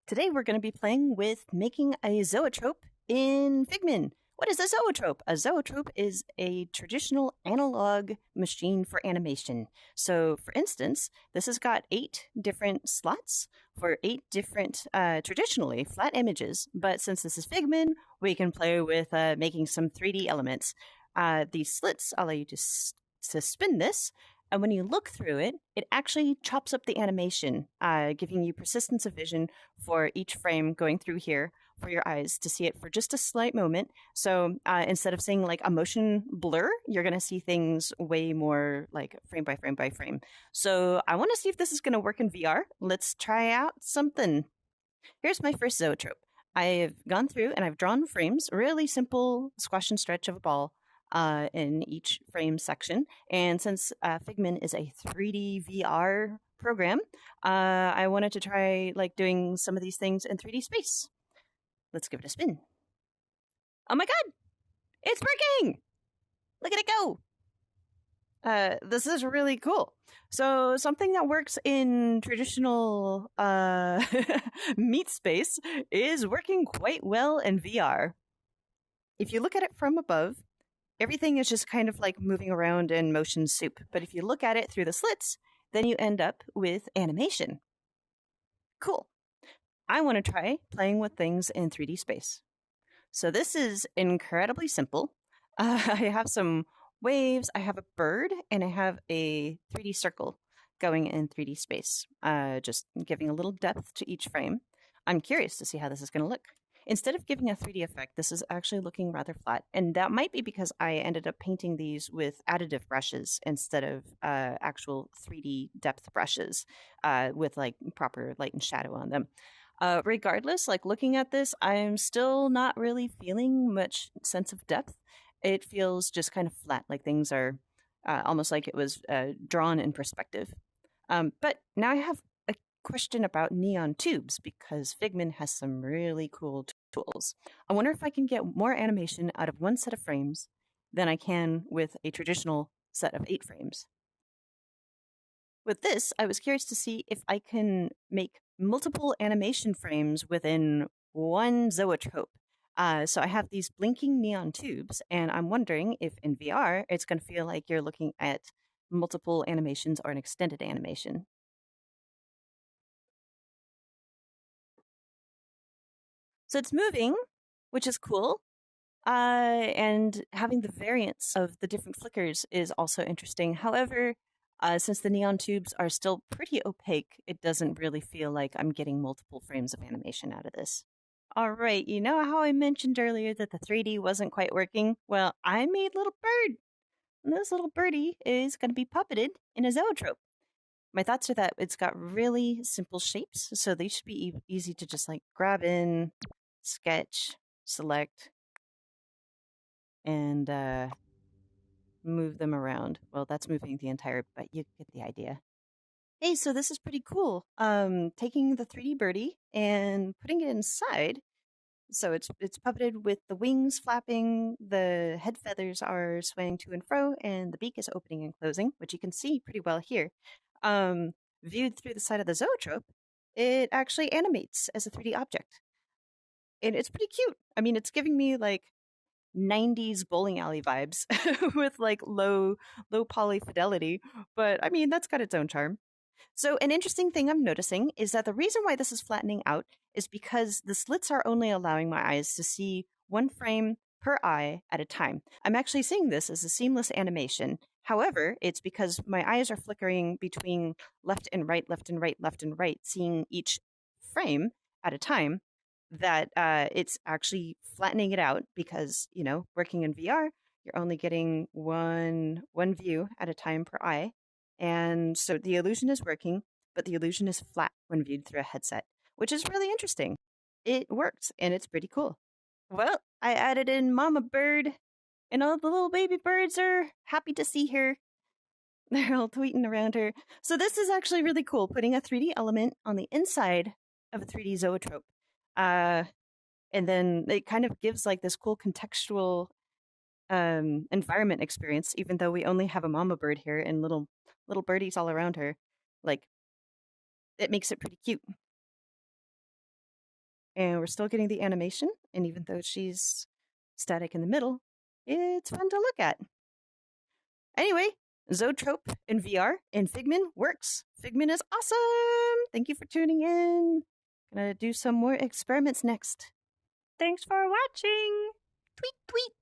Today we're going to be playing with making a zoetrope in Figmin. What is a zoetrope? A zoetrope is a traditional analog machine for animation. So, for instance, this has got 8 different slots for 8 different traditionally flat images. But since this is Figmin, we can play with making some 3D elements. These slits allow you to spin this, and when you look through it, it actually chops up the animation, giving you persistence of vision for each frame going through here for your eyes to see it for just a slight moment. So instead of seeing like a motion blur, you're going to see things way more like frame by frame by frame. So I want to see if this is going to work in VR. Let's try out something. Here's my first zoetrope. I've gone through and I've drawn frames, really simple squash and stretch of a ball in each frame section. And since Figmin is a 3D VR program, I wanted to try like doing some of these things in 3D space. Let's give it a spin. Oh my god! It's working! Look at it go! This is really cool. So something that works in traditional meat space is working quite well in VR. If you look at it from above, everything is just kind of like moving around in motion soup. But if you look at it through the slits, then you end up with animation. Cool. I want to try playing with things in 3D space. So this is incredibly simple. I have some waves, I have a bird, and I have a 3D circle going in 3D space, just giving a little depth to each frame. I'm curious to see how this is going to look. Instead of giving a 3D effect, this is actually looking rather flat. And that might be because I ended up painting these with additive brushes instead of actual 3D depth brushes with like proper light and shadow on them. Regardless, like looking at this, I'm still not really feeling much sense of depth. It feels just kind of flat, like things are almost like it was drawn in perspective. But now I have a question about neon tubes because Figmin has some really cool tools. I wonder if I can get more animation out of one set of frames than I can with a traditional set of 8 frames. With this, I was curious to see if I can make multiple animation frames within one zoetrope. So I have these blinking neon tubes, and I'm wondering if in VR it's going to feel like you're looking at multiple animations or an extended animation. So it's moving, which is cool. And having the variance of the different flickers is also interesting. However, since the neon tubes are still pretty opaque, it doesn't really feel like I'm getting multiple frames of animation out of this. All right, you know how I mentioned earlier that the 3D wasn't quite working? Well, I made Little Bird. And this little birdie is going to be puppeted in a zoetrope. My thoughts are that it's got really simple shapes, so they should be easy to just like grab in, sketch, select, and move them around. Well, that's moving the entire, but you get the idea. Hey, so this is pretty cool. Taking the 3D birdie and putting it inside. So it's puppeted with the wings flapping, the head feathers are swaying to and fro, and the beak is opening and closing, which you can see pretty well here. Viewed through the side of the zoetrope, it actually animates as a 3D object. And it's pretty cute. I mean, it's giving me like 90s bowling alley vibes with like low poly fidelity, but I mean, that's got its own charm. So an interesting thing I'm noticing is that the reason why this is flattening out is because the slits are only allowing my eyes to see one frame per eye at a time. I'm actually seeing this as a seamless animation. However, it's because my eyes are flickering between left and right, left and right, left and right, seeing each frame at a time, that it's actually flattening it out because, you know, working in VR, you're only getting one view at a time per eye. And so the illusion is working, but the illusion is flat when viewed through a headset, which is really interesting. It works, and it's pretty cool. Well, I added in Mama Bird, and all the little baby birds are happy to see her. They're all tweeting around her. So this is actually really cool, putting a 3D element on the inside of a 3D zoetrope. And then it kind of gives like this cool contextual environment experience, even though we only have a mama bird here and little birdies all around her. Like, it makes it pretty cute. And we're still getting the animation, and even though she's static in the middle, it's fun to look at. Anyway, Zoetrope in VR in Figmin works. Figmin is awesome! Thank you for tuning in. Gonna do some more experiments next. Thanks for watching! Tweet, tweet!